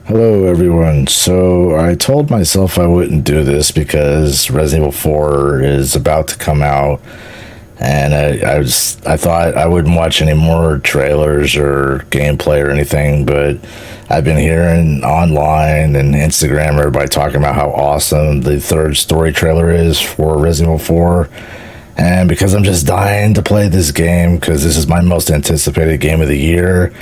Hello, everyone. So I told myself I wouldn't do this because Resident Evil 4 is about to come out, and I thought I wouldn't watch any more trailers or gameplay or anything. But I've been hearing online and Instagram everybody talking about how awesome the third story trailer is for Resident Evil 4. And because I'm just dying to play this game because this is my most anticipated game of the year,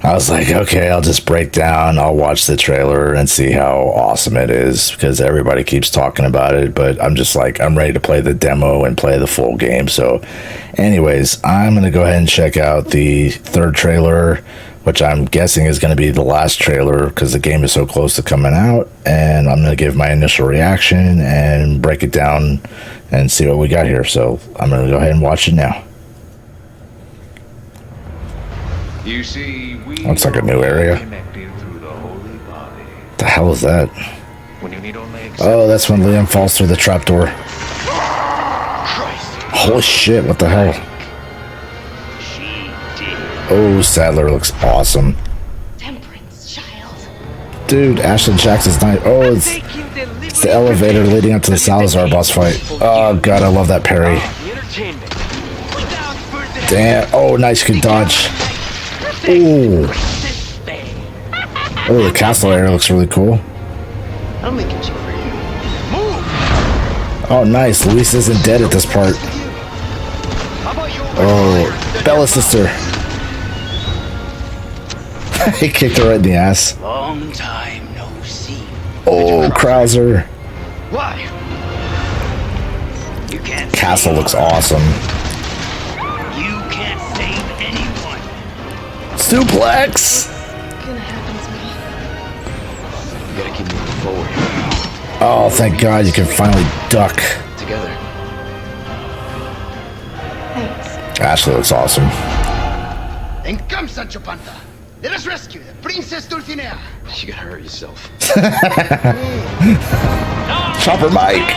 I was like, okay, I'll just break down, I'll watch the trailer and see how awesome it is because everybody keeps talking about it, but I'm just like, I'm ready to play the demo and play the full game. So anyways, I'm going to go ahead and check out the third trailer, which I'm guessing is going to be the last trailer because the game is so close to coming out, and I'm going to give my initial reaction and break it down and see what we got here. So I'm going to go ahead and watch it now. You see, looks like a new area. The hell is that? Oh, that's when Liam falls through the trapdoor. Holy shit, what the hell? Oh, Sadler looks awesome. Dude, Ashley Jackson's nice. Oh, it's the elevator leading up to the Salazar boss fight. Oh god, I love that parry. Damn. Oh, nice, good dodge. Ooh. Oh, the castle area looks really cool. I'll make it for you. Move. Oh, nice. Luis isn't dead at this part. Oh, Bella's sister. He kicked her right in the ass. Long time no see. Oh, Krauser. Why? You can't. Castle looks awesome. You can't save anyone. Suplex. What's gonna happen to me? You gotta keep moving forward. Oh, thank God you can finally duck. Together. Thanks. Ashley looks awesome. And come, Sancho Panza. Let us rescue the Princess Dulcinea. You gotta hurt yourself. Chopper Mike.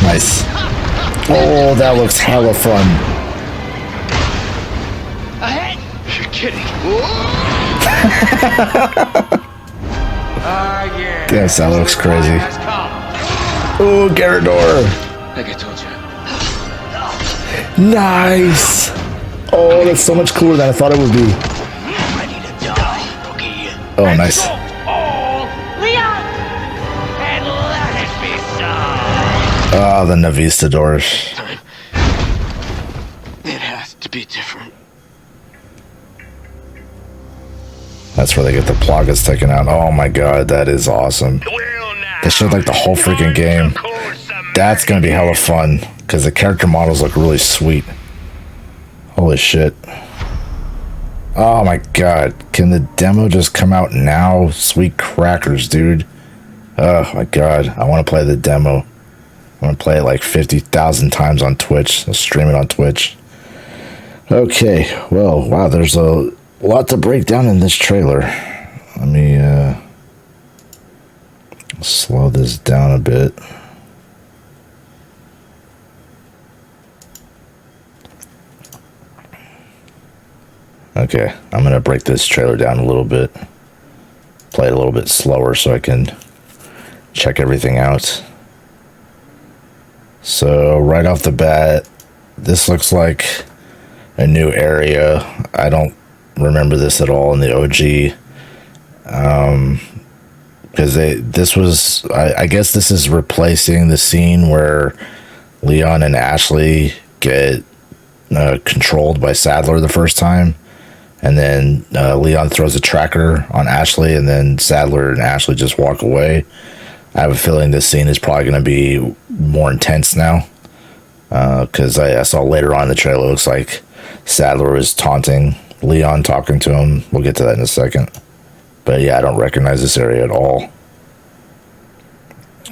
Nice. Oh, that looks hella fun. Ahead. You're kidding. yeah. Damn, that looks crazy. Oh, Garrador. Like I told you. Nice. Oh, that's so much cooler than I thought it would be. Ready to die, rookie. Oh, nice. Leon! And let it be so. Oh, the Navistadors. Time. It has to be different. That's where they get the plagas taken out. Oh my god, that is awesome. They showed like the whole freaking game. That's gonna be hella fun because the character models look really sweet. Holy shit. Oh my god. Can the demo just come out now? Sweet crackers, dude. Oh my god. I want to play the demo. I want to play it like 50,000 times on Twitch. I'll stream it on Twitch. Okay. Well, wow, there's a lot to break down in this trailer. Let me slow this down a bit. Okay, I'm gonna break this trailer down a little bit, play it a little bit slower so I can check everything out. So right off the bat, this looks like a new area. I don't remember this at all in the OG, because I guess this is replacing the scene where Leon and Ashley get controlled by Sadler the first time. And then Leon throws a tracker on Ashley, and then Sadler and Ashley just walk away. I have a feeling this scene is probably going to be more intense now. Because I saw later on in the trailer, it looks like Sadler was taunting Leon, talking to him. We'll get to that in a second. But yeah, I don't recognize this area at all.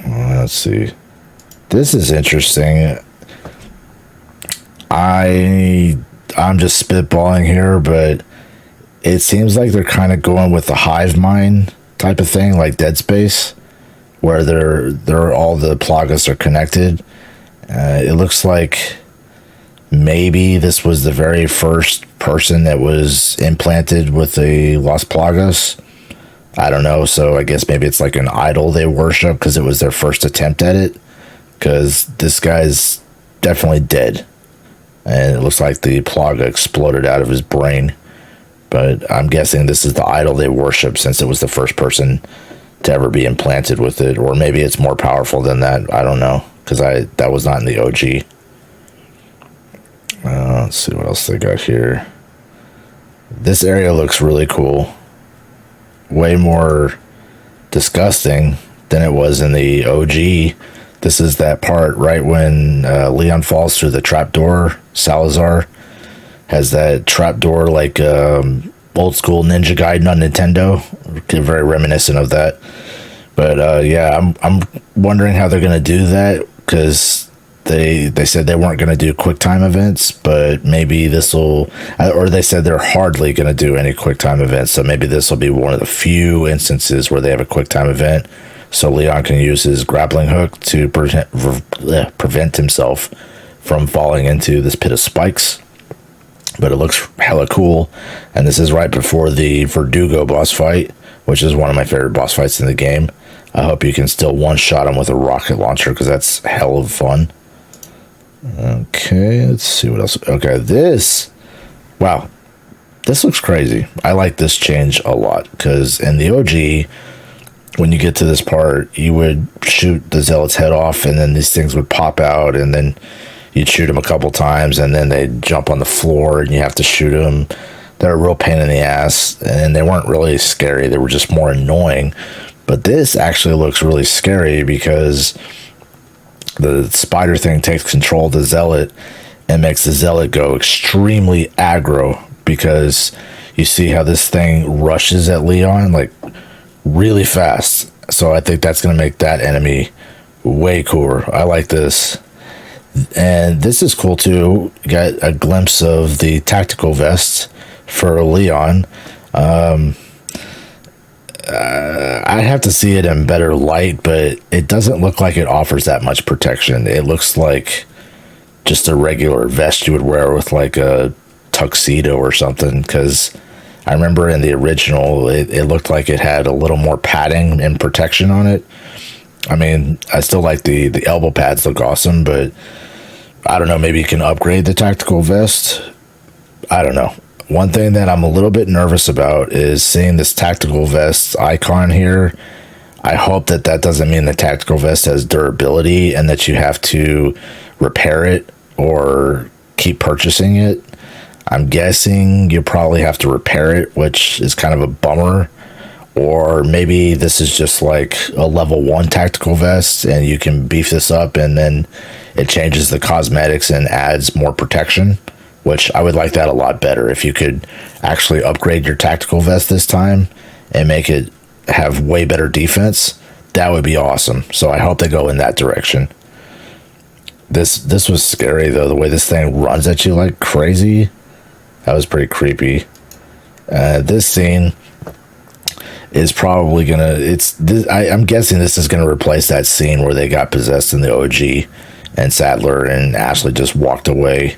Let's see. This is interesting. I'm just spitballing here, but it seems like they're kind of going with the hive mind type of thing, like Dead Space, where they're all the plagas are connected. It looks like maybe this was the very first person that was implanted with the Las Plagas. I don't know. So I guess maybe it's like an idol they worship because it was their first attempt at it. Because this guy's definitely dead. And it looks like the Plaga exploded out of his brain. But I'm guessing this is the idol they worship since it was the first person to ever be implanted with it. Or maybe it's more powerful than that. I don't know. Because that was not in the OG. Let's see what else they got here. This area looks really cool. Way more disgusting than it was in the OG. This is that part right when Leon falls through the trapdoor. Salazar has that trapdoor like old school Ninja Gaiden on Nintendo. Very reminiscent of that. But yeah, I'm wondering how they're going to do that because they said they weren't going to do QuickTime events, but maybe this will, or they said they're hardly going to do any QuickTime events, so maybe this will be one of the few instances where they have a QuickTime event, so Leon can use his grappling hook to prevent himself from falling into this pit of spikes. But it looks hella cool, and this is right before the Verdugo boss fight, which is one of my favorite boss fights in the game. I hope you can still one-shot him with a rocket launcher, because that's hell of fun. Okay, let's see what else. Okay, wow, this looks crazy. I like this change a lot, because in the OG, when you get to this part, you would shoot the zealot's head off, and then these things would pop out, and then you'd shoot them a couple times, and then they'd jump on the floor, and you have to shoot them. They're a real pain in the ass, and they weren't really scary. They were just more annoying. But this actually looks really scary because the spider thing takes control of the zealot and makes the zealot go extremely aggro, because you see how this thing rushes at Leon like really fast. So I think that's going to make that enemy way cooler. I like this. And this is cool too. You got a glimpse of the tactical vest for Leon. I have to see it in better light, but it doesn't look like it offers that much protection. It looks like just a regular vest you would wear with like a tuxedo or something, because I remember in the original it looked like it had a little more padding and protection on it. I mean, I still like the elbow pads, look awesome, but I don't know, maybe you can upgrade the tactical vest. I don't know. One thing that I'm a little bit nervous about is seeing this tactical vest icon here. I hope that doesn't mean the tactical vest has durability and that you have to repair it or keep purchasing it. I'm guessing you probably have to repair it, which is kind of a bummer. Or maybe this is just like a level 1 tactical vest and you can beef this up and then it changes the cosmetics and adds more protection, which I would like that a lot better. If you could actually upgrade your tactical vest this time and make it have way better defense, that would be awesome. So I hope they go in that direction. This was scary though, the way this thing runs at you like crazy. That was pretty creepy. This scene is probably gonna, I'm guessing this is gonna replace that scene where they got possessed in the OG and Sadler and Ashley just walked away.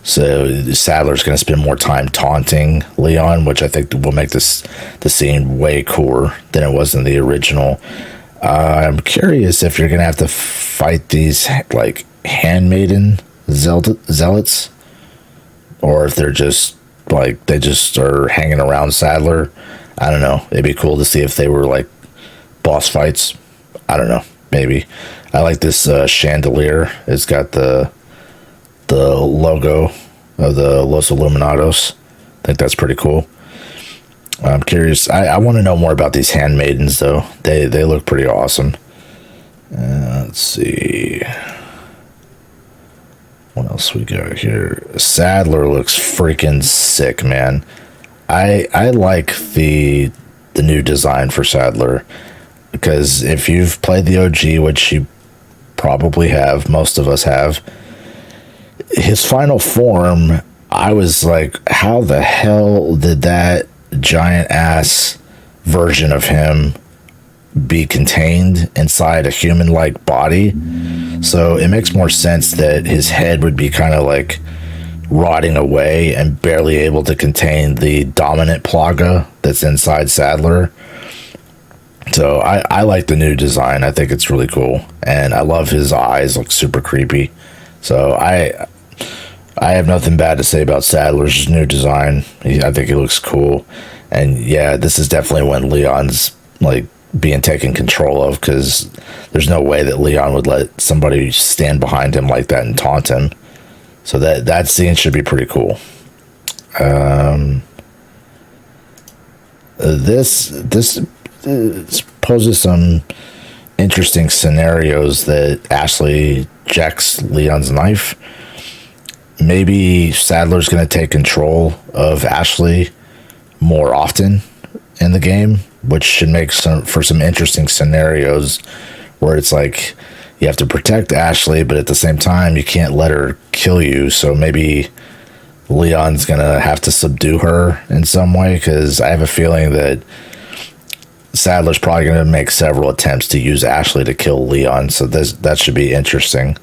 So Sadler's going to spend more time taunting Leon, which I think will make the scene way cooler than it was in the original. I'm curious if you're going to have to fight these like handmaiden zealots, or if they're just like they just are hanging around Sadler. I don't know. It'd be cool to see if they were like boss fights. I don't know. Maybe. I like this chandelier. It's got the logo of the Los Illuminados. I think that's pretty cool. I'm curious. I want to know more about these handmaidens, though. They look pretty awesome. Let's see. What else we got here? Sadler looks freaking sick, man. I like the new design for Sadler, because if you've played the OG, which you probably have, most of us have, his final form, I was like, how the hell did that giant ass version of him be contained inside a human like body? So it makes more sense that his head would be kind of like rotting away and barely able to contain the dominant plaga that's inside Sadler. So I like the new design. I think it's really cool, and I love his eyes, look super creepy. So I have nothing bad to say about Sadler's new design. I think he looks cool, and yeah, this is definitely when Leon's like being taken control of, because there's no way that Leon would let somebody stand behind him like that and taunt him. So that scene should be pretty cool. This poses some interesting scenarios that Ashley jacks Leon's knife. Maybe Sadler's going to take control of Ashley more often in the game, which should make for some interesting scenarios where it's like you have to protect Ashley, but at the same time you can't let her kill you. So maybe Leon's going to have to subdue her in some way, because I have a feeling that Sadler's probably going to make several attempts to use Ashley to kill Leon, so that should be interesting.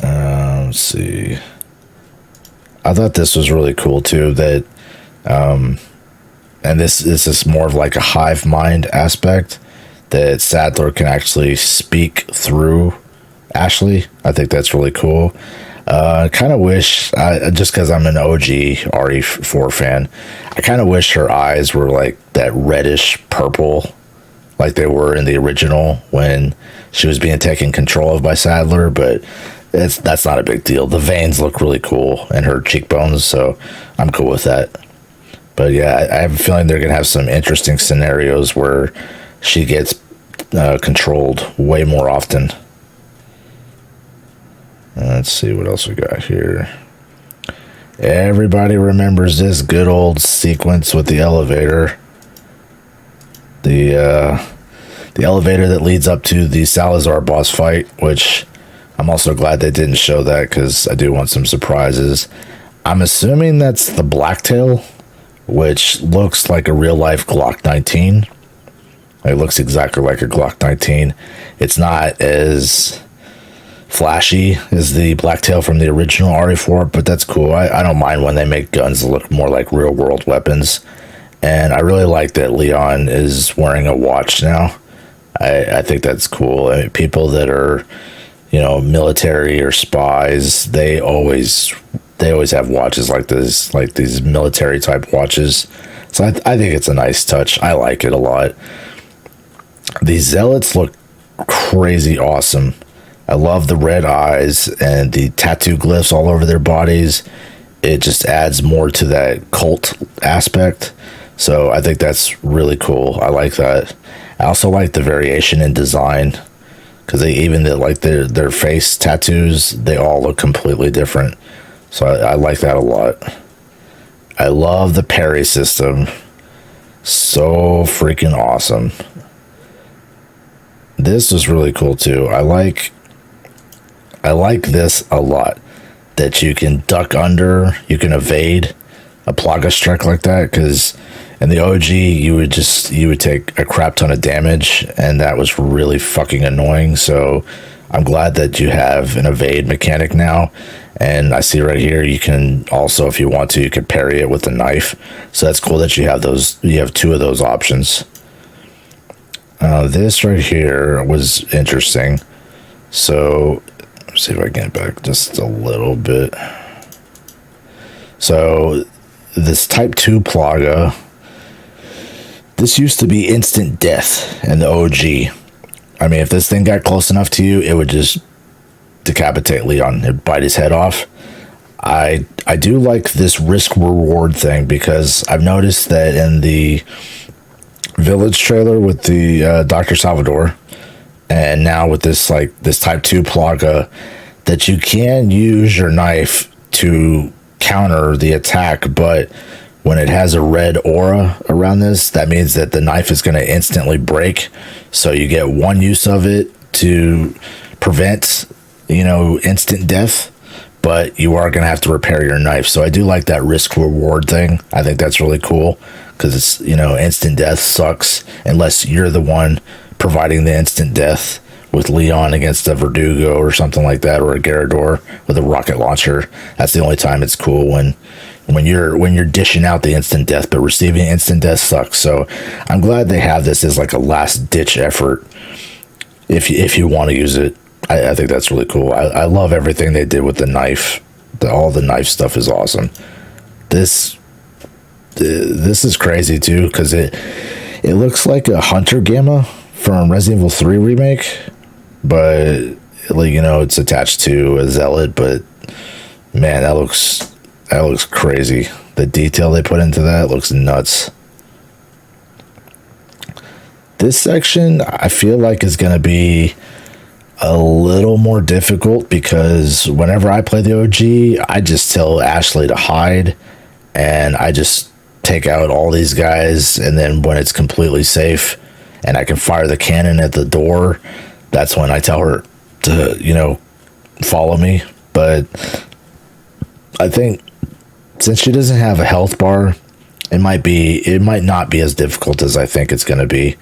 Let's see. I thought this was really cool too, that and this is more of like a hive mind aspect, that Sadler can actually speak through Ashley. I think that's really cool. I kind of wish, just because I'm an OG RE4 fan, I kind of wish her eyes were like that reddish purple, like they were in the original when she was being taken control of by Sadler, but that's not a big deal. The veins look really cool and her cheekbones, so I'm cool with that. But yeah, I have a feeling they're going to have some interesting scenarios where she gets controlled way more often. Let's see what else we got here. Everybody remembers this good old sequence with the elevator. The elevator that leads up to the Salazar boss fight, which I'm also glad they didn't show that, because I do want some surprises. I'm assuming that's the Blacktail, which looks like a real-life Glock 19. It looks exactly like a Glock 19. It's not as flashy as the Blacktail from the original RE4, but that's cool. I don't mind when they make guns that look more like real world weapons, and I really like that Leon is wearing a watch now. I think that's cool. I mean, people that are, military or spies, they always have watches like this, like these military type watches. So I think it's a nice touch. I like it a lot. These zealots look crazy awesome. I love the red eyes and the tattoo glyphs all over their bodies. It just adds more to that cult aspect. So I think that's really cool. I like that. I also like the variation in design, because their face tattoos, they all look completely different. So I like that a lot. I love the parry system. So freaking awesome. This was really cool too. I like this a lot, that you can duck under, you can evade a Plaga strike like that, because in the OG you would take a crap ton of damage, and that was really fucking annoying. So I'm glad that you have an evade mechanic now, and I see right here you can also, if you want to, you can parry it with a knife. So that's cool that you have two of those options. This right here was interesting. So let's see if I can get back just a little bit. So this type 2 Plaga, this used to be instant death in the OG. I mean, if this thing got close enough to you, it would just decapitate Leon. It'd bite his head off. I do like this risk reward thing, because I've noticed that in the Village trailer with the Dr. Salvador, and now with this type 2 Plaga, that you can use your knife to counter the attack, but when it has a red aura around this, that means that the knife is going to instantly break. So you get one use of it to prevent, instant death, but you are going to have to repair your knife. So I do like that risk reward thing. I think that's really cool, because it's, instant death sucks unless you're the one providing the instant death, with Leon against a Verdugo or something like that, or a Gyarados with a rocket launcher. That's the only time it's cool when you're dishing out the instant death, but receiving instant death sucks. So I'm glad they have this as like a last ditch effort if you want to use it. I think that's really cool. I love everything they did with the knife. All the knife stuff is awesome. This is crazy too, because it looks like a Hunter Gamma from Resident Evil 3 Remake, but like, you know, it's attached to a Zealot. But man, that looks crazy. The detail they put into that looks nuts. This section I feel like is going to be a little more difficult, because whenever I play the OG, I just tell Ashley to hide, and I just take out all these guys, and then when it's completely safe and I can fire the cannon at the door, that's when I tell her to, you know, follow me. But I think since she doesn't have a health bar, it might not be as difficult as I think it's going to be.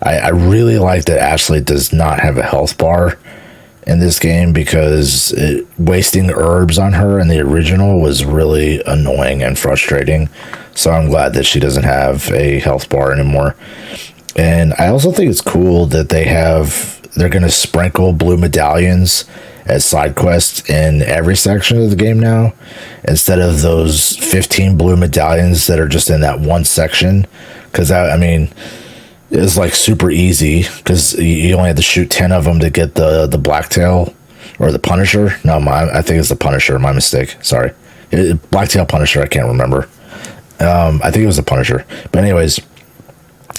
I really like that Ashley does not have a health bar in this game, because wasting herbs on her in the original was really annoying and frustrating. So I'm glad that she doesn't have a health bar anymore. And I also think it's cool that they're going to sprinkle blue medallions as side quests in every section of the game now, instead of those 15 blue medallions that are just in that one section. Because I mean, it's like super easy, because you only have to shoot 10 of them to get the Blacktail or the Punisher. No, I think it's the Punisher. My mistake. Sorry. Blacktail Punisher. I can't remember. I think it was the Punisher. But anyways,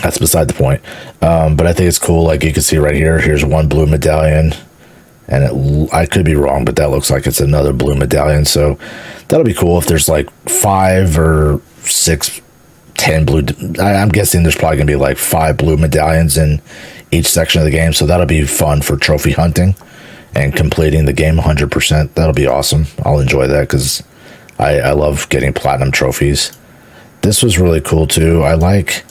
that's beside the point. But I think it's cool. Like you can see right here, here's one blue medallion. And I could be wrong, but that looks like it's another blue medallion. So that'll be cool if there's like 5 or 6, 10 blue. I'm guessing there's probably going to be like 5 blue medallions in each section of the game. So that'll be fun for trophy hunting and completing the game 100%. That'll be awesome. I'll enjoy that, because I love getting platinum trophies. This was really cool too. I like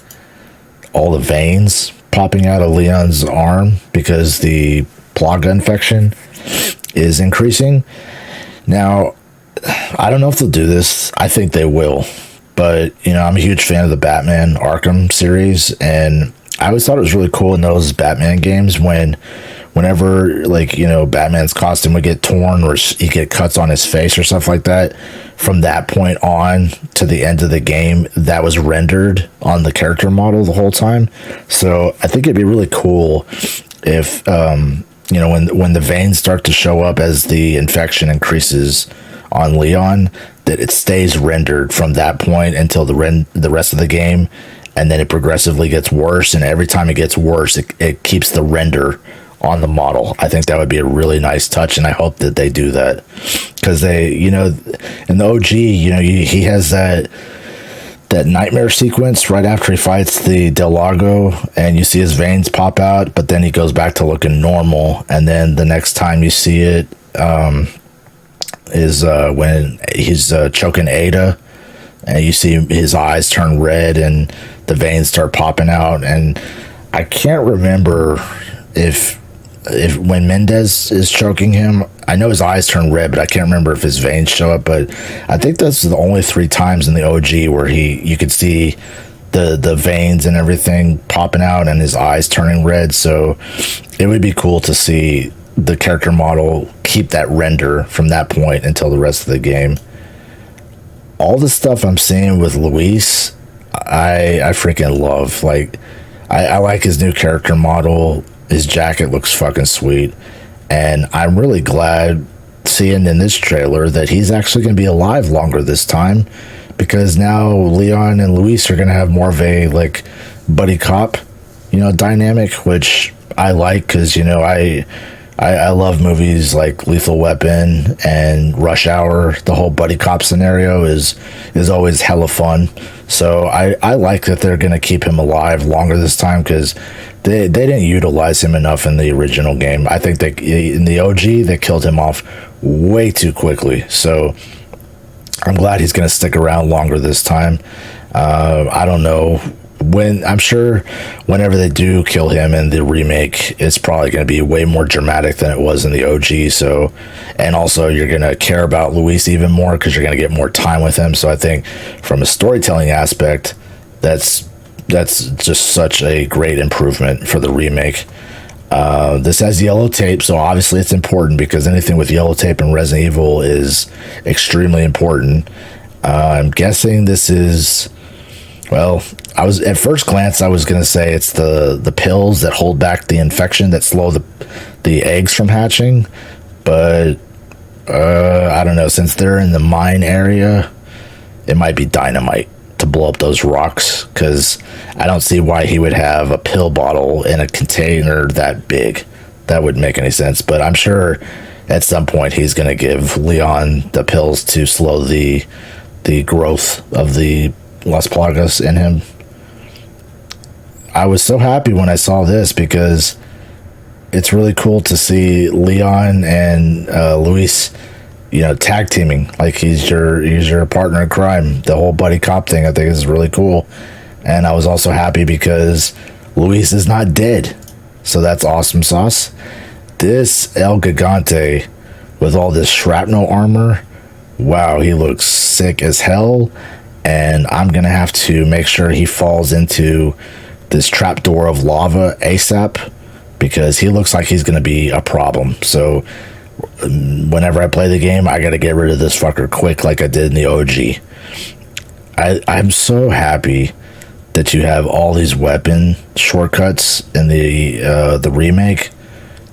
all the veins popping out of Leon's arm, because the Plaga infection is increasing. Now, I don't know if they'll do this. I think they will. But, you know, I'm a huge fan of the Batman Arkham series, and I always thought it was really cool in those Batman games whenever, like, you know, Batman's costume would get torn or he get cuts on his face or stuff like that. From that point on to the end of the game, that was rendered on the character model the whole time. So I think it'd be really cool if, you know, when the veins start to show up as the infection increases on Leon, that it stays rendered from that point until the rest of the game, and then it progressively gets worse, and every time it gets worse, it keeps the render on the model. I think that would be a really nice touch, and I hope that they do that, because they, you know, in the OG, you know, he has that nightmare sequence right after he fights the Del Lago, and you see his veins pop out, but then he goes back to looking normal, and then the next time you see it is when he's choking Ada, and you see his eyes turn red and the veins start popping out. And I can't remember if when Mendez is choking him, I know his eyes turn red, but I can't remember if his veins show up. But I think that's the only 3 times in the OG where you could see the veins and everything popping out and his eyes turning red. So it would be cool to see the character model keep that render from that point until the rest of the game. All the stuff I'm seeing with Luis, I freaking love. Like, I like his new character model. His jacket looks fucking sweet, and I'm really glad seeing in this trailer that he's actually going to be alive longer this time, because now Leon and Luis are going to have more of a like buddy cop, you know, dynamic, which I like, because, you know, I love movies like Lethal Weapon and Rush Hour. The whole buddy cop scenario is always hella fun. So I like that they're going to keep him alive longer this time, because they didn't utilize him enough in the original game. I think in the OG, they killed him off way too quickly. So I'm glad he's going to stick around longer this time. I don't know when I'm sure whenever they do kill him in the remake, it's probably going to be way more dramatic than it was in the OG. So, and also you're going to care about Luis even more because you're going to get more time with him. So I think from a storytelling aspect, that's just such a great improvement for the remake. This has yellow tape, so obviously it's important because anything with yellow tape in Resident Evil is extremely important. I'm guessing this is, well, I was at first glance I was gonna say it's the pills that hold back the infection that slow the eggs from hatching, but I don't know. Since they're in the mine area, it might be dynamite to blow up those rocks, because I don't see why he would have a pill bottle in a container that big. That wouldn't make any sense, but I'm sure at some point he's going to give Leon the pills to slow the growth of the Las Plagas in him. I was so happy when I saw this because it's really cool to see Leon and Luis, tag teaming. Like he's your partner in crime. The whole buddy cop thing I think is really cool. And I was also happy because Luis is not dead. So that's awesome sauce. This El Gigante with all this shrapnel armor, wow, he looks sick as hell. And I'm going to have to make sure he falls into this trapdoor of lava ASAP because he looks like he's going to be a problem. So whenever I play the game, I got to get rid of this fucker quick like I did in the OG. I'm so happy that you have all these weapon shortcuts in the remake.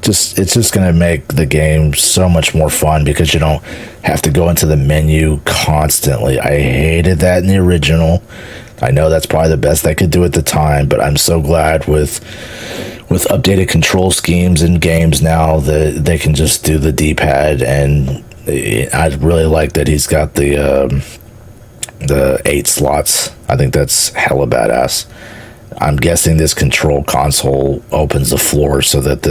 It's just going to make the game so much more fun because you don't have to go into the menu constantly. I hated that in the original. I know that's probably the best they could do at the time, but I'm so glad with updated control schemes in games now that they can just do the D-pad. And I really like that he's got the 8 slots. I think that's hella badass. I'm guessing this control console opens the floor so that the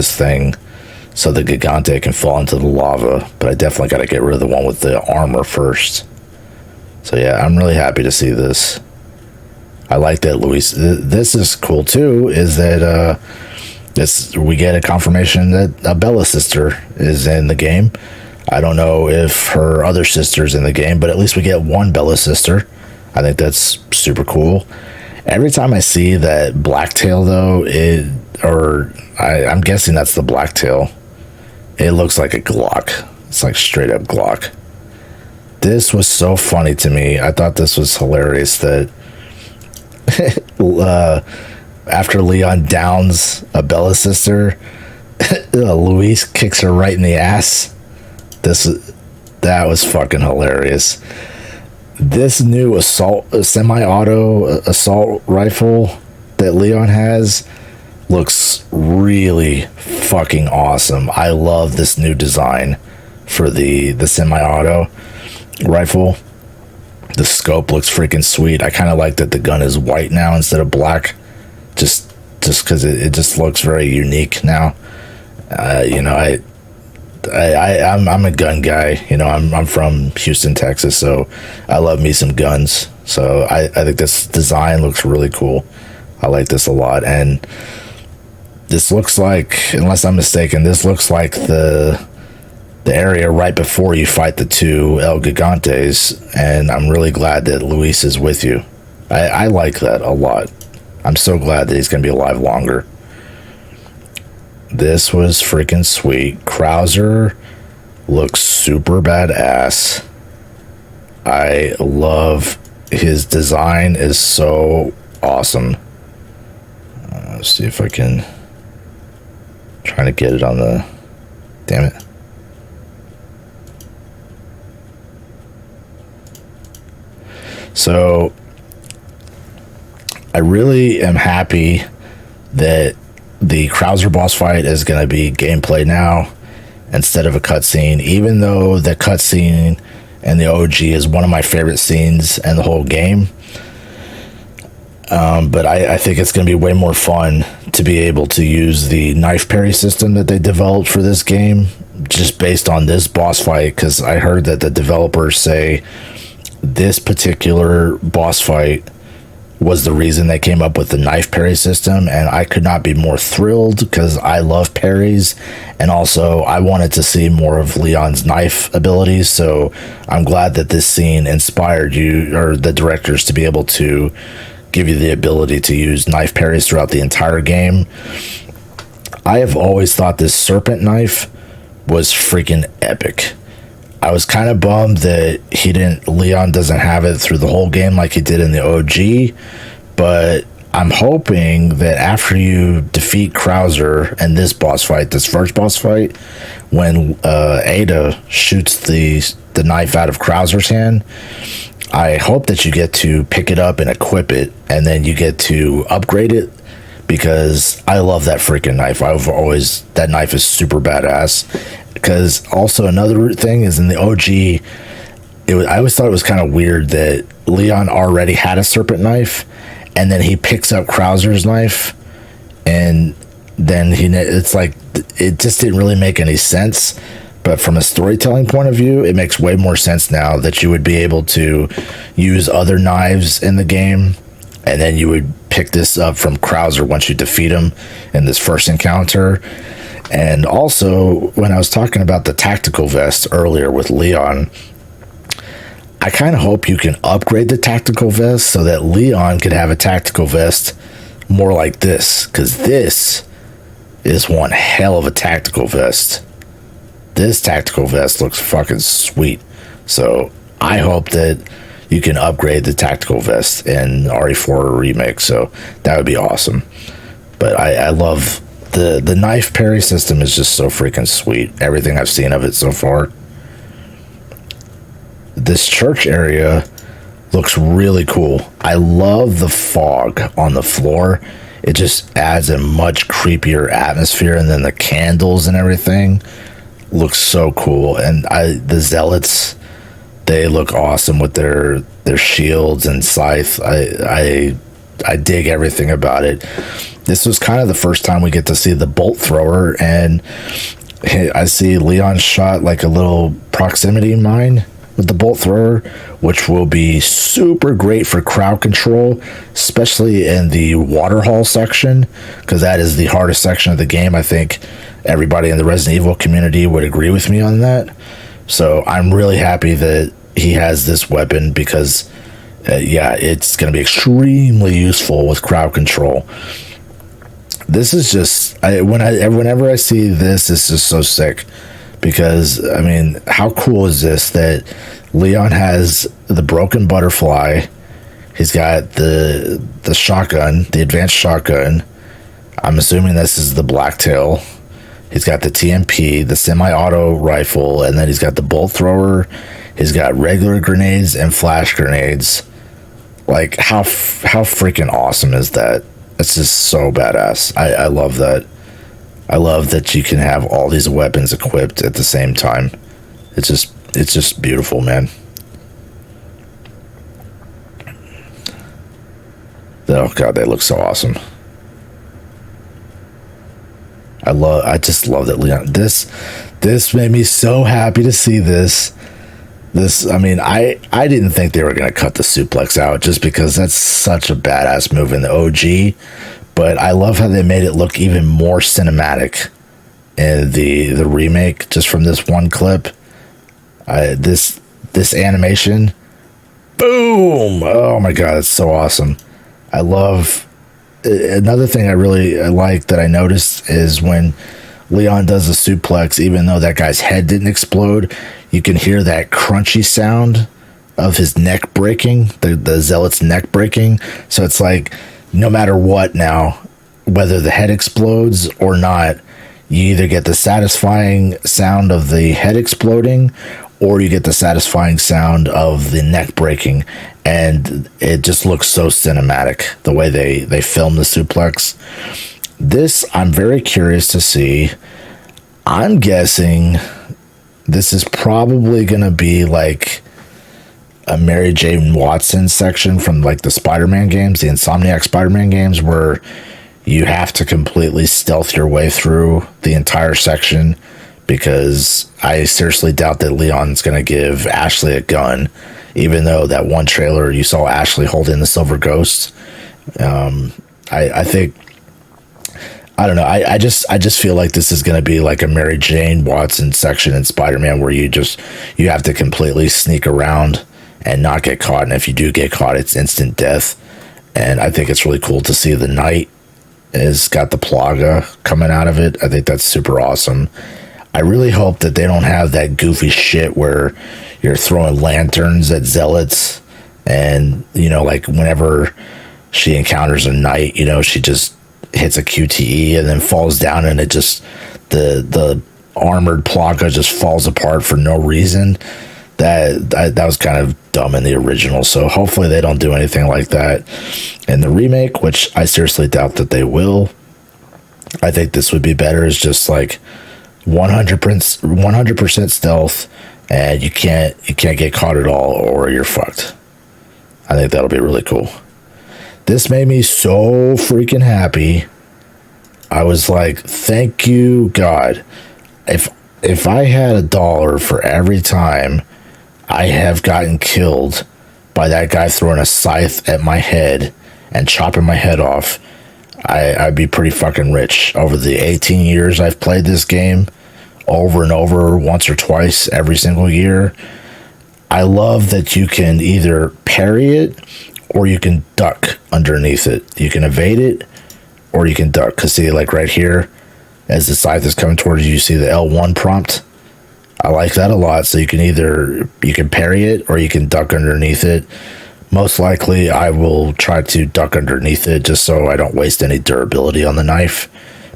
Gigante can fall into the lava, but I definitely got to get rid of the one with the armor first. So yeah, I'm really happy to see this. I like that Luis. This is cool too, is that we get a confirmation that a Bella sister is in the game. I don't know if her other sister's in the game, but at least we get one Bella sister. I think that's super cool. Every time I see that Blacktail though, I'm guessing that's the Blacktail. It looks like a Glock. It's like straight up Glock. This was so funny to me. I thought this was hilarious that after Leon downs a Bella sister, Luis kicks her right in the ass. That was fucking hilarious. This new semi-auto assault rifle that Leon has looks really fucking awesome. I love this new design for the semi-auto rifle. The scope looks freaking sweet. I kind of like that the gun is white now instead of black, just because it just looks very unique now. I'm a gun guy. I'm from Houston, Texas, so I love me some guns. So I think this design looks really cool. I like this a lot, and this looks like, unless I'm mistaken, this looks like the area right before you fight the 2 El Gigantes, and I'm really glad that Luis is with you. I like that a lot. I'm so glad that he's going to be alive longer. This was freaking sweet. Krauser looks super badass. I love his design, is so awesome. Let's see if I can try to get it on the, damn it. So I really am happy that the Krauser boss fight is going to be gameplay now instead of a cutscene, even though the cutscene in the OG is one of my favorite scenes in the whole game. But I think it's going to be way more fun to be able to use the knife parry system that they developed for this game, just based on this boss fight, because I heard that the developers say this particular boss fight was the reason they came up with the knife parry system, and I could not be more thrilled because I love parries, and also I wanted to see more of Leon's knife abilities. So I'm glad that this scene inspired you or the directors to be able to give you the ability to use knife parries throughout the entire game. I have always thought this serpent knife was freaking epic. I was kind of bummed that Leon doesn't have it through the whole game like he did in the OG, but I'm hoping that after you defeat Krauser and this first boss fight, when Ada shoots the knife out of Krauser's hand, I hope that you get to pick it up and equip it, and then you get to upgrade it, because I love that freaking knife. That knife is super badass. Because also another thing is in the OG, I always thought it was kind of weird that Leon already had a serpent knife, and then he picks up Krauser's knife, and then it's like, it just didn't really make any sense. But from a storytelling point of view, it makes way more sense now that you would be able to use other knives in the game, and then you would pick this up from Krauser once you defeat him in this first encounter. And also, when I was talking about the tactical vest earlier with Leon, I kind of hope you can upgrade the tactical vest so that Leon could have a tactical vest more like this, because this is one hell of a tactical vest. This tactical vest looks fucking sweet. So I hope that you can upgrade the tactical vest in RE4 Remake. So that would be awesome. But I love the knife parry system is just so freaking sweet. Everything I've seen of it so far. This church area looks really cool. I love the fog on the floor. It just adds a much creepier atmosphere, and then the candles and everything looks so cool. And the zealots, they look awesome with their shields and scythe. I dig everything about it. This was kind of the first time we get to see the bolt thrower, and I see Leon shot like a little proximity mine with the bolt thrower, which will be super great for crowd control, especially in the water hall section, because that is the hardest section of the game. I think everybody in the Resident Evil community would agree with me on that. So I'm really happy that he has this weapon, because it's going to be extremely useful with crowd control. This is just, whenever I see this, it's just so sick, because I mean, how cool is this that Leon has the broken butterfly, he's got the shotgun, the advanced shotgun, I'm assuming this is the blacktail, he's got the TMP, the semi-auto rifle, and then he's got the bolt thrower, he's got regular grenades and flash grenades. Like, how freaking awesome is that? It's just so badass. I love that. I love that you can have all these weapons equipped at the same time. It's just beautiful, man. Oh god, they look so awesome. I just love that Leon. This made me so happy to see this. I mean, I didn't think they were going to cut the suplex out, just because that's such a badass move in the OG. But I love how they made it look even more cinematic in the remake, just from this one clip. This animation, boom! Oh my god, it's so awesome. I love. Another thing I really like that I noticed is when Leon does a suplex, even though that guy's head didn't explode, you can hear that crunchy sound of his neck breaking, the zealot's neck breaking. So it's like, no matter what now, whether the head explodes or not, you either get the satisfying sound of the head exploding, or you get the satisfying sound of the neck breaking. And it just looks so cinematic, the way they film the suplex. This, I'm very curious to see. I'm guessing this is probably going to be like a Mary Jane Watson section from like the Spider-Man games, the Insomniac Spider-Man games, where you have to completely stealth your way through the entire section, because I seriously doubt that Leon's going to give Ashley a gun even though that one trailer you saw Ashley holding the silver ghost. I think, I don't know. I just feel like this is going to be like a Mary Jane Watson section in Spider-Man where you have to completely sneak around and not get caught. And if you do get caught, it's instant death. And I think it's really cool to see the Knight has got the Plaga coming out of it. I think that's super awesome. I really hope that they don't have that goofy shit where you're throwing lanterns at zealots and, you know, like whenever she encounters a knight, you know, she just hits a QTE and then falls down and it just, the armored Plaga just falls apart for no reason. That was kind of dumb in the original, so hopefully they don't do anything like that in the remake, which I seriously doubt that they will. I think this would be better as just like 100% stealth, and you can't get caught at all, or you're fucked. I think that'll be really cool. This made me so freaking happy. I was like, thank you, God. If I had $1 for every time I have gotten killed by that guy throwing a scythe at my head and chopping my head off, I'd be pretty fucking rich. Over the 18 years I've played this game, over and over, once or twice every single year, I love that you can either parry it or you can duck underneath it. You can evade it or you can duck. Because see, like right here, as the scythe is coming towards you, you see the L1 prompt. I like that a lot. So you can parry it or you can duck underneath it. Most likely I will try to duck underneath it just so I don't waste any durability on the knife.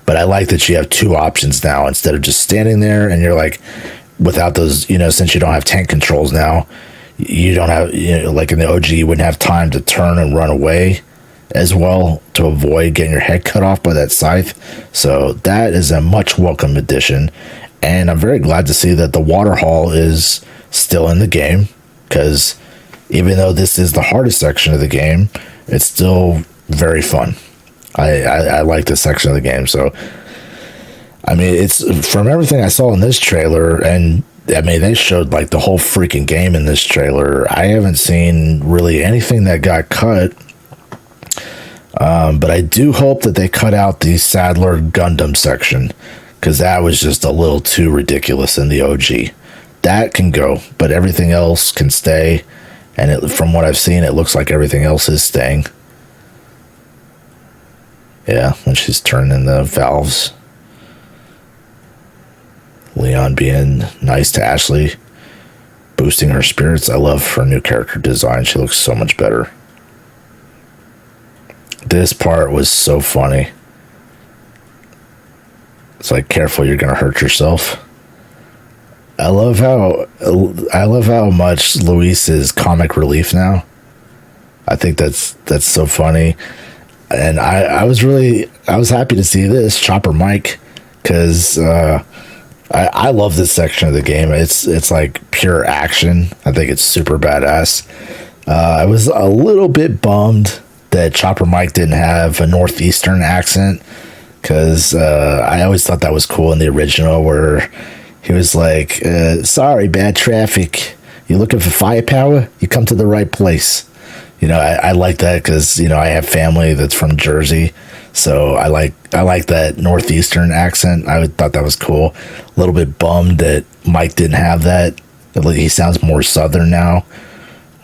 But I like that you have two options now instead of just standing there and you're like, without those, you know, since you don't have tank controls now, you don't have, you know, like in the OG, you wouldn't have time to turn and run away as well to avoid getting your head cut off by that scythe. So that is a much welcome addition. And I'm very glad to see that the Waterhall is still in the game, because even though this is the hardest section of the game, it's still very fun. I like this section of the game. So, I mean, it's from everything I saw in this trailer, and I mean, they showed like the whole freaking game in this trailer. I haven't seen really anything that got cut. But I do hope that they cut out the Sadler Gundam section, because that was just a little too ridiculous in the OG. That can go, but everything else can stay. And from what I've seen, it looks like everything else is staying. Yeah, when she's turning the valves. Leon being nice to Ashley, boosting her spirits. I love her new character design. She looks so much better. This part was so funny. It's like, careful, you're gonna hurt yourself. I love how much Luis is comic relief now. I think that's so funny. And I was happy to see this Chopper Mike, because I love this section of the game. It's like pure action. I think it's super badass. I was a little bit bummed that Chopper Mike didn't have a northeastern accent, because I always thought that was cool in the original, where he was like, sorry, bad traffic. You looking for firepower? You come to the right place. You know, I like that because, you know, I have family that's from Jersey, so I like that northeastern accent. I thought that was cool. A little bit bummed that Mike didn't have that. He sounds more southern now,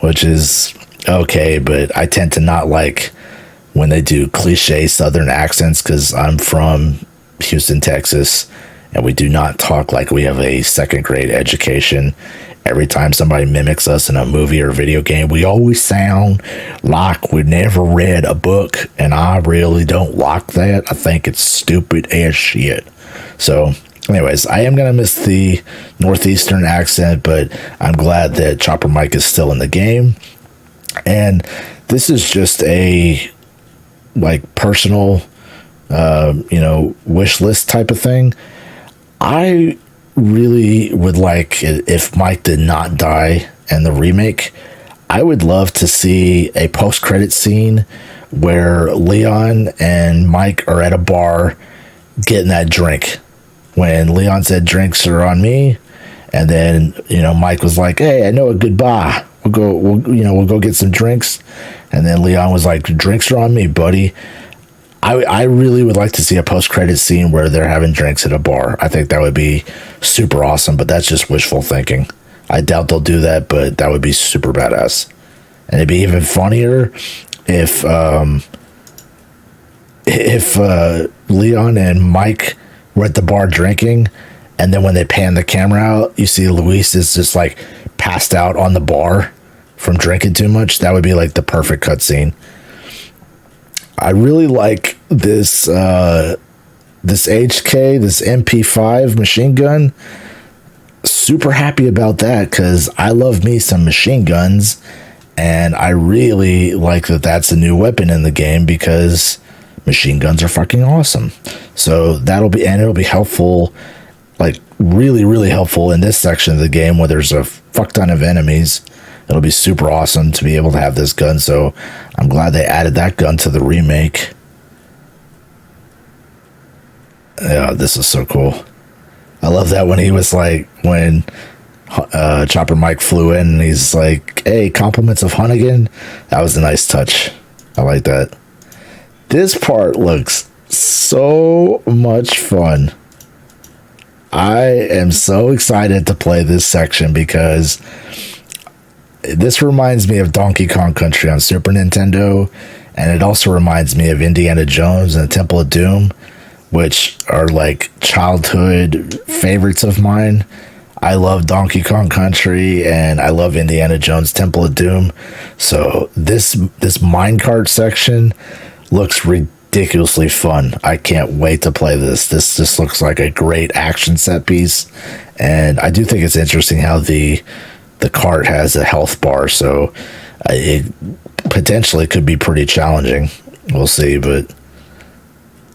which is okay, but I tend to not like when they do cliche southern accents, because I'm from Houston, Texas, and we do not talk like we have a second grade education. Every time somebody mimics us in a movie or video game, we always sound like we never read a book, and I really don't like that. I think it's stupid as shit. So, anyways, I am going to miss the northeastern accent, but I'm glad that Chopper Mike is still in the game. And this is just a like personal, wish list type of thing. I really would like it if Mike did not die in the remake. I would love to see a post-credit scene where Leon and Mike are at a bar getting that drink. When Leon said, drinks are on me, and then, Mike was like, hey, I know a good bar we'll go get some drinks. And then Leon was like, drinks are on me, buddy. I really would like to see a post-credit scene where they're having drinks at a bar. I think that would be super awesome, but that's just wishful thinking. I doubt they'll do that, but that would be super badass. And it'd be even funnier if Leon and Mike were at the bar drinking, and then when they pan the camera out, you see Luis is just like passed out on the bar from drinking too much. That would be like the perfect cutscene. I really like this HK, this MP5 machine gun. Super happy about that because I love me some machine guns, and I really like that that's a new weapon in the game because machine guns are fucking awesome. So it'll be helpful, like really, really helpful in this section of the game where there's a fuck ton of enemies. It'll be super awesome to be able to have this gun, so I'm glad they added that gun to the remake. Yeah, this is so cool. I love that when he was like, when Chopper Mike flew in and he's like, hey, compliments of Hunnigan. That was a nice touch. I like that. This part looks so much fun. I am so excited to play this section because this reminds me of Donkey Kong Country on Super Nintendo, and it also reminds me of Indiana Jones and the Temple of Doom, which are like childhood favorites of mine. I love Donkey Kong Country and I love Indiana Jones Temple of Doom. So this minecart section looks ridiculously fun. I can't wait to play this. This just looks like a great action set piece, and I do think it's interesting how the cart has a health bar, so it potentially could be pretty challenging. We'll see,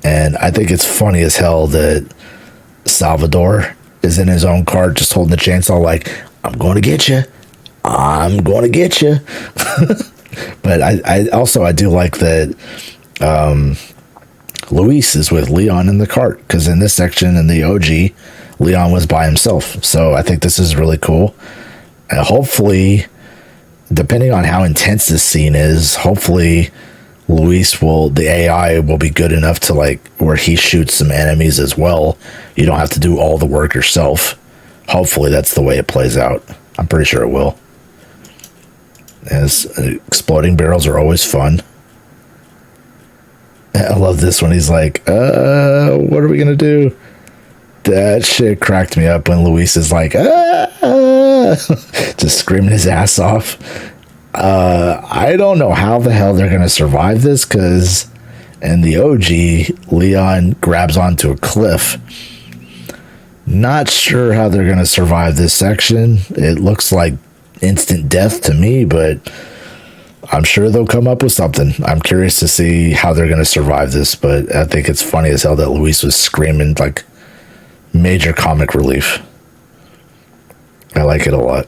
and I think it's funny as hell that Salvador is in his own cart just holding the chainsaw like, I'm going to get you. I'm going to get you. But I do like that Luis is with Leon in the cart, because in this section in the OG, Leon was by himself. So I think this is really cool. And hopefully, depending on how intense this scene is, hopefully the AI will be good enough to like where he shoots some enemies as well. You don't have to do all the work yourself. Hopefully that's the way it plays out. I'm pretty sure it will. As exploding barrels are always fun. I love this one. He's like, what are we gonna do? That shit cracked me up when Luis is like, just screaming his ass off. I don't know how the hell they're gonna survive this, because in the OG, Leon grabs onto a cliff. Not sure how they're gonna survive this section. It looks like instant death to me, but I'm sure they'll come up with something. I'm curious to see how they're going to survive this, but I think it's funny as hell that Luis was screaming like major comic relief. I like it a lot.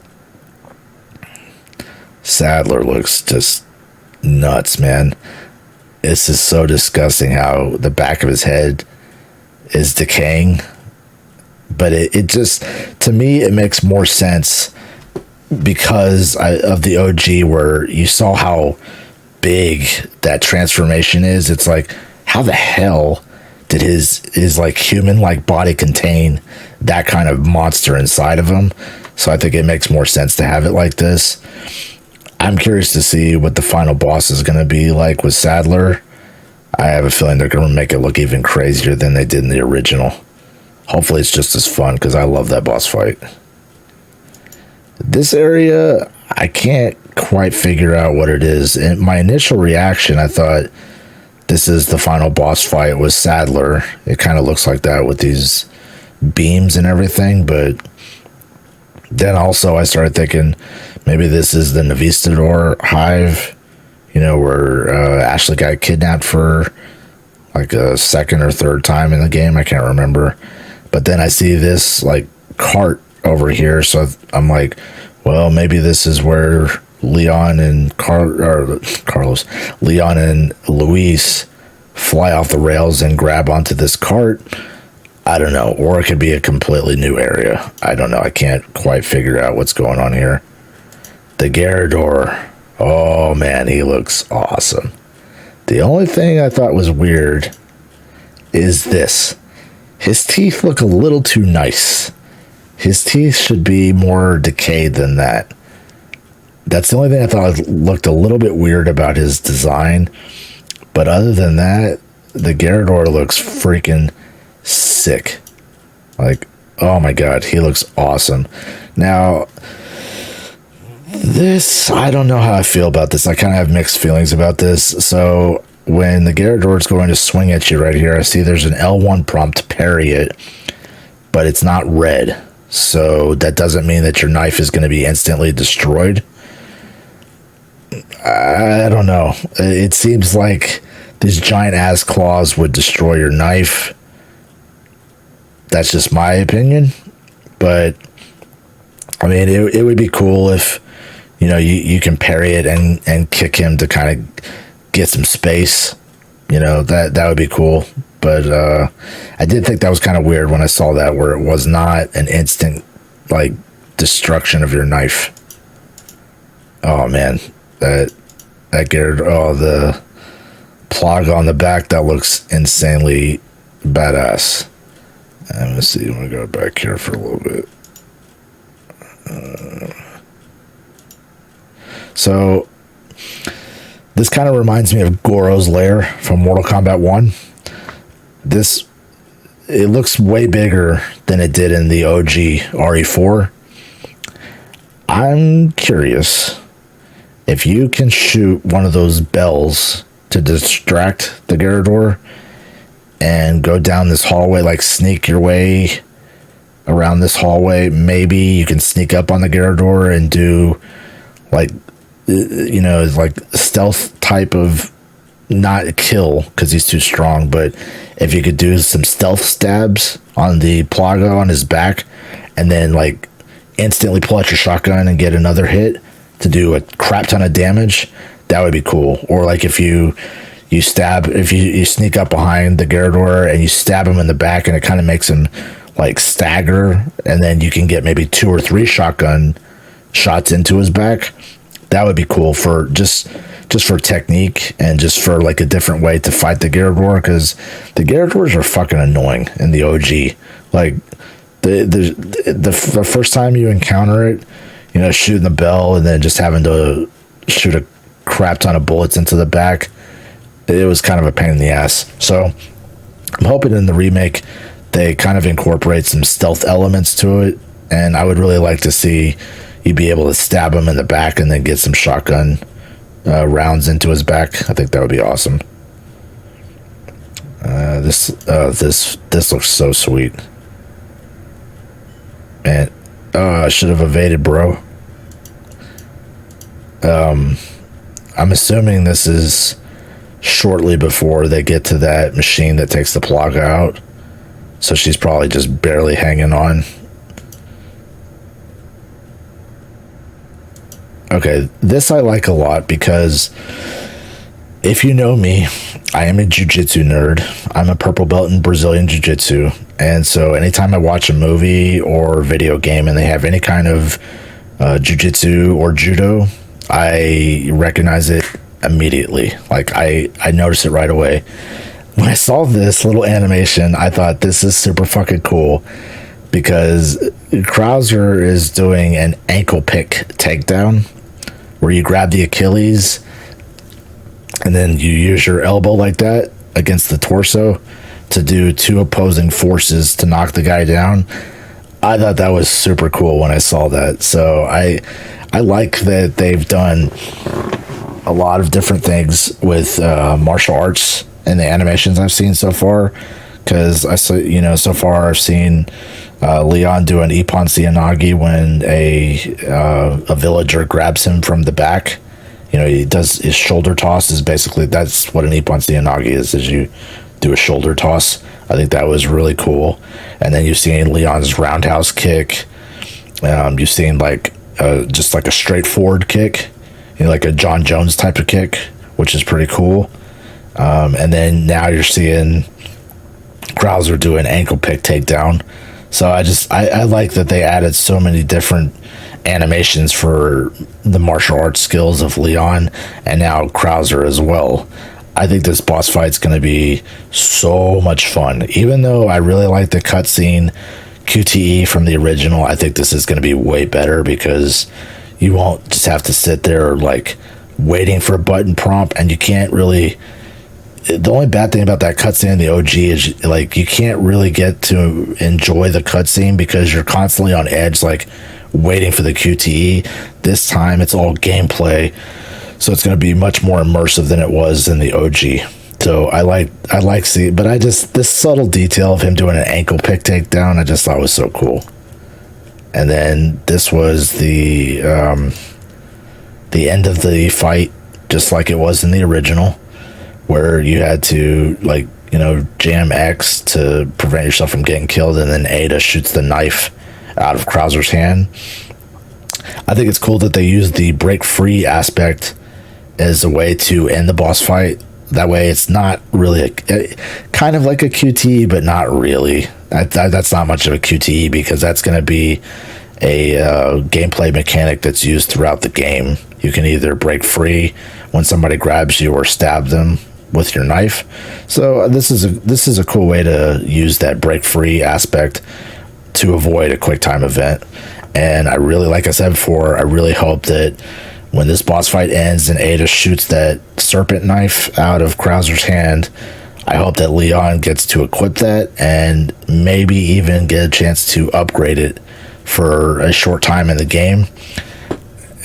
Sadler looks just nuts, man. This is so disgusting how the back of his head is decaying. But it just, to me, it makes more sense because of the OG, where you saw how big that transformation is. It's like, how the hell did his like human like body contain that kind of monster inside of him? So I think it makes more sense to have it like this. I'm curious to see what the final boss is going to be like with Sadler. I have a feeling they're going to make it look even crazier than they did in the original. Hopefully it's just as fun, because I love that boss fight. This area, I can't quite figure out what it is. In my initial reaction, I thought this is the final boss fight with Sadler. It kind of looks like that with these beams and everything, but then also I started thinking maybe this is the Navistador hive, where Ashley got kidnapped for like a second or third time in the game. I can't remember. But then I see this like cart over here, so I'm like, well, maybe this is where Leon and Leon and Luis fly off the rails and grab onto this cart. I don't know. Or it could be a completely new area. I don't know. I can't quite figure out what's going on here. The Gyarados. Oh man, he looks awesome. The only thing I thought was weird is this. His teeth look a little too nice. His teeth should be more decayed than that. That's the only thing I thought looked a little bit weird about his design. But other than that, the Gyarados looks freaking sick. Like, oh my god, he looks awesome. Now, this, I don't know how I feel about this. I kind of have mixed feelings about this. So, when the Gyarados is going to swing at you right here, I see there's an L1 prompt to parry it, but it's not red. So that doesn't mean that your knife is going to be instantly destroyed. I don't know. It seems like these giant ass claws would destroy your knife. That's just my opinion. But, I mean, it would be cool if, you know, you can parry it and kick him to kind of get some space. You know, that would be cool. But I did think that was kind of weird when I saw that, where it was not an instant, like, destruction of your knife. Oh, man. That Gyarados, oh, the plug on the back, that looks insanely badass. And let's see, I'm going to go back here for a little bit. So, this kind of reminds me of Goro's lair from Mortal Kombat 1. It looks way bigger than it did in the OG RE4. I'm curious if you can shoot one of those bells to distract the Gyarados and go down this hallway, like sneak your way around this hallway. Maybe you can sneak up on the Gyarados and do, like, you know, like stealth type of, not kill because he's too strong, but if you could do some stealth stabs on the Plaga on his back and then like instantly pull out your shotgun and get another hit to do a crap ton of damage, that would be cool. Or like if you sneak up behind the Gyarados and you stab him in the back and it kind of makes him like stagger, and then you can get maybe 2 or 3 shotgun shots into his back. That would be cool for just for technique and just for like a different way to fight the Gyarados, because the Gyarados are fucking annoying in the OG. Like the first time you encounter it, you know, shooting the bell and then just having to shoot a crap ton of bullets into the back, it was kind of a pain in the ass. So I'm hoping in the remake they kind of incorporate some stealth elements to it, and I would really like to see you be able to stab him in the back and then get some shotgun rounds into his back. I think that would be awesome. This looks so sweet. Man, I should have evaded, bro. I'm assuming this is shortly before they get to that machine that takes the Plaga out. So she's probably just barely hanging on. Okay, this I like a lot because if you know me, I am a jiu-jitsu nerd. I'm a purple belt in Brazilian jiu-jitsu. And so anytime I watch a movie or video game and they have any kind of jiu-jitsu or judo, I recognize it immediately. Like I notice it right away. When I saw this little animation, I thought this is super fucking cool because Krauser is doing an ankle pick takedown where you grab the Achilles and then you use your elbow like that against the torso to do 2 opposing forces to knock the guy down. I thought that was super cool when I saw that. So I like that they've done a lot of different things with martial arts in the animations I've seen so far. Because I saw, you know, so far I've seen Leon do an Ippon Seoinage when a villager grabs him from the back. You know, he does his shoulder toss. Is basically, that's what an Ippon Seoinage is you do a shoulder toss. I think that was really cool. And then you've seen Leon's roundhouse kick. You've seen like just like a straightforward kick, you know, like a John Jones type of kick, which is pretty cool. And then now you're seeing Krauser do an ankle pick takedown. So I like that they added so many different animations for the martial arts skills of Leon and now Krauser as well. I think this boss fight's going to be so much fun. Even though I really like the cutscene QTE from the original, I think this is going to be way better because you won't just have to sit there like waiting for a button prompt, and you can't really. The only bad thing about that cutscene in the OG is like you can't really get to enjoy the cutscene because you're constantly on edge, like waiting for the QTE. This time it's all gameplay, so it's going to be much more immersive than it was in the OG. So I like seeing, but this subtle detail of him doing an ankle pick takedown, I just thought was so cool. And then this was the end of the fight, just like it was in the original, where you had to jam X to prevent yourself from getting killed, and then Ada shoots the knife out of Krauser's hand. I think it's cool that they use the break free aspect as a way to end the boss fight. That way it's not really kind of like a QTE, but not really. That's not much of a QTE because that's going to be a gameplay mechanic that's used throughout the game. You can either break free when somebody grabs you or stab them with your knife. So this is a cool way to use that break free aspect to avoid a quick time event. And I really, like I said before, I really hope that when this boss fight ends and Ada shoots that serpent knife out of Krauser's hand, I hope that Leon gets to equip that and maybe even get a chance to upgrade it for a short time in the game.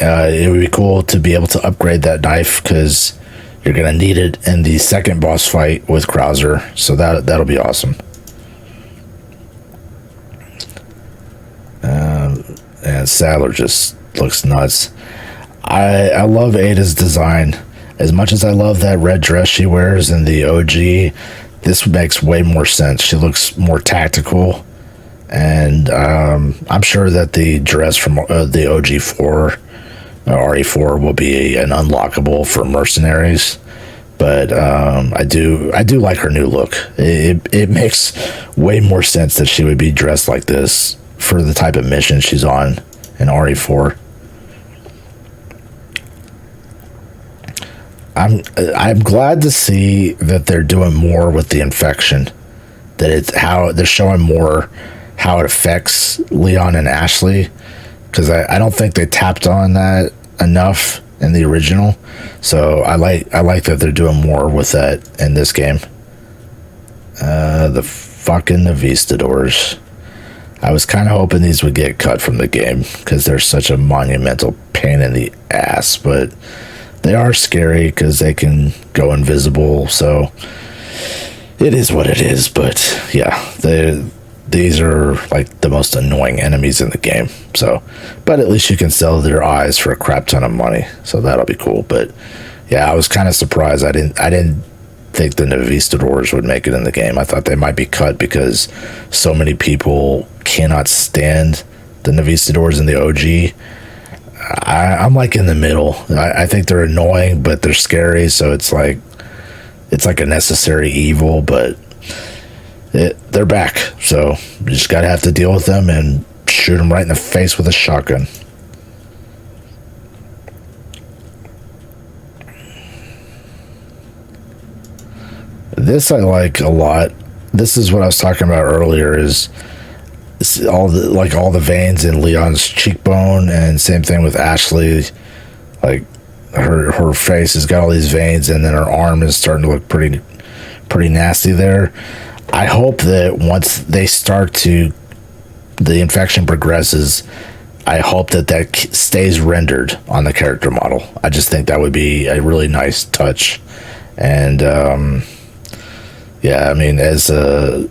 It would be cool to be able to upgrade that knife because you're going to need it in the second boss fight with Krauser. So that'll be awesome. And Sadler just looks nuts. I love Ada's design. As much as I love that red dress she wears in the OG, this makes way more sense. She looks more tactical. And I'm sure that the dress from the OG4, RE4, will be an unlockable for mercenaries. But I do like her new look. It makes way more sense that she would be dressed like this for the type of mission she's on in RE4. I'm glad to see that they're doing more with the infection. That it's how they're showing more how it affects Leon and Ashley, because I don't think they tapped on that enough in the original. So I like that they're doing more with that in this game. The fucking Navistadors. I was kind of hoping these would get cut from the game because they're such a monumental pain in the ass, but they are scary because they can go invisible, so it is what it is. But yeah, these are like the most annoying enemies in the game. So, but at least you can sell their eyes for a crap ton of money, so that'll be cool. But yeah, I was kind of surprised. I didn't think the Navistadors would make it in the game. I thought they might be cut because so many people cannot stand the Navistadors in the OG. I'm like in the middle. I think they're annoying, but they're scary. So it's like a necessary evil, but they're back. So you just gotta have to deal with them and shoot them right in the face with a shotgun. This I like a lot. This is what I was talking about earlier. Is all the veins in Leon's cheekbone, and same thing with Ashley. Like her face has got all these veins, and then her arm is starting to look pretty nasty there. I hope that once they start to, the infection progresses, I hope that stays rendered on the character model. I just think that would be a really nice touch. And yeah, I mean, as a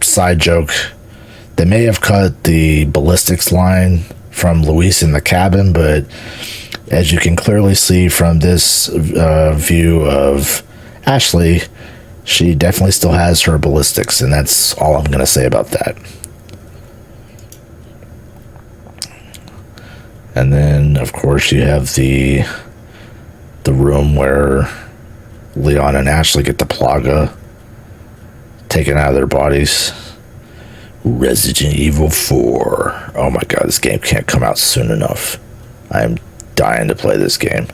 side joke, they may have cut the ballistics line from Luis in the cabin, but as you can clearly see from this view of Ashley, she definitely still has her ballistics, and that's all I'm going to say about that. And then, of course, you have the room where Leon and Ashley get the plaga taken out of their bodies. Resident Evil 4. Oh my god, this game can't come out soon enough. I am dying to play this game.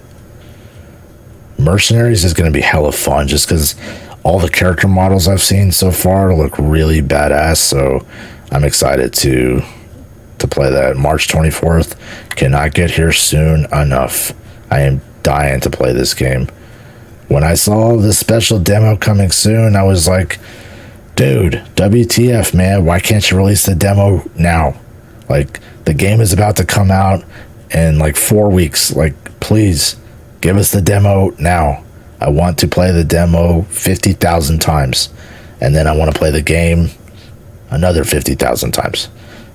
Mercenaries is going to be hella fun just because all the character models I've seen so far look really badass, so I'm excited to play that. March 24th cannot get here soon enough. I am dying to play this game. When I saw the special demo coming soon, I was like, dude, WTF, man, why can't you release the demo now? Like, the game is about to come out in like 4 weeks. Like, please give us the demo now. I want to play the demo 50,000 times, and then I want to play the game another 50,000 times.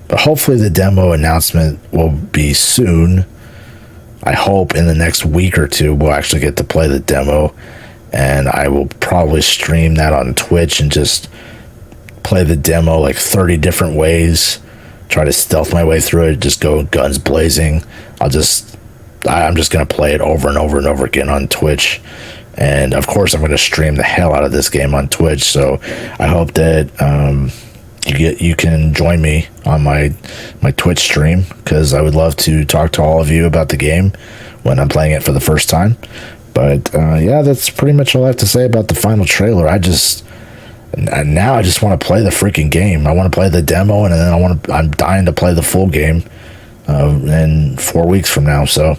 But hopefully the demo announcement will be soon. I hope in the next week or two we'll actually get to play the demo, and I will probably stream that on Twitch and just play the demo like 30 different ways, try to stealth my way through it, just go guns blazing. I'm just going to play it over and over and over again on Twitch. And of course I'm going to stream the hell out of this game on Twitch, so I hope that you can join me on my Twitch stream, because I would love to talk to all of you about the game when I'm playing it for the first time. But yeah, that's pretty much all I have to say about the final trailer. Now I just want to play the freaking game. I want to play the demo, and then I'm dying to play the full game in 4 weeks from now. So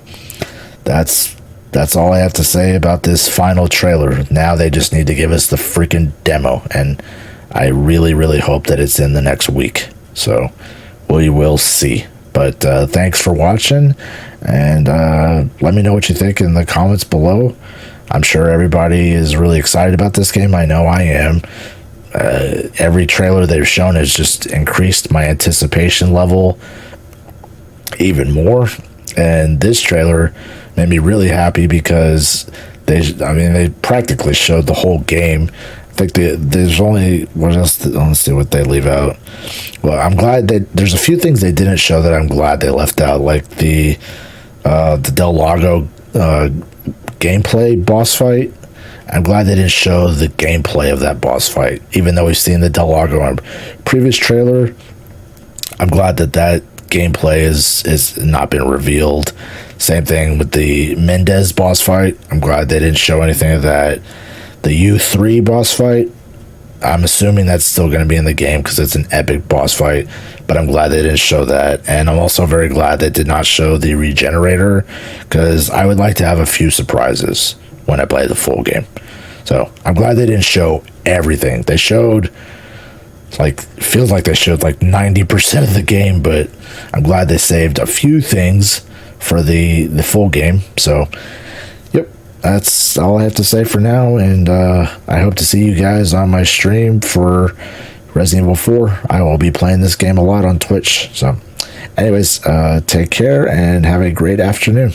that's all I have to say about this final trailer. Now they just need to give us the freaking demo, and I really, really hope that it's in the next week. So we will see. But thanks for watching, and let me know what you think in the comments below. I'm sure everybody is really excited about this game. I know I am. Every trailer they've shown has just increased my anticipation level even more. And this trailer made me really happy because they practically showed the whole game. I think there's only, what else? Let's see what they leave out. Well, I'm glad that there's a few things they didn't show that I'm glad they left out, like the Del Lago gameplay boss fight. I'm glad they didn't show the gameplay of that boss fight, even though we've seen the Del Lago on previous trailer. I'm glad that gameplay is not been revealed. Same thing with the Mendez boss fight. I'm glad they didn't show anything of that. The U3 boss fight, I'm assuming that's still going to be in the game because it's an epic boss fight, but I'm glad they didn't show that. And I'm also very glad they did not show the Regenerator, because I would like to have a few surprises when I play the full game. So I'm glad they didn't show everything. They showed, feels like they showed like 90% of the game, but I'm glad they saved a few things for the full game. So yep, that's all I have to say for now, and I hope to see you guys on my stream for Resident Evil 4. I will be playing this game a lot on Twitch. So anyways, take care and have a great afternoon.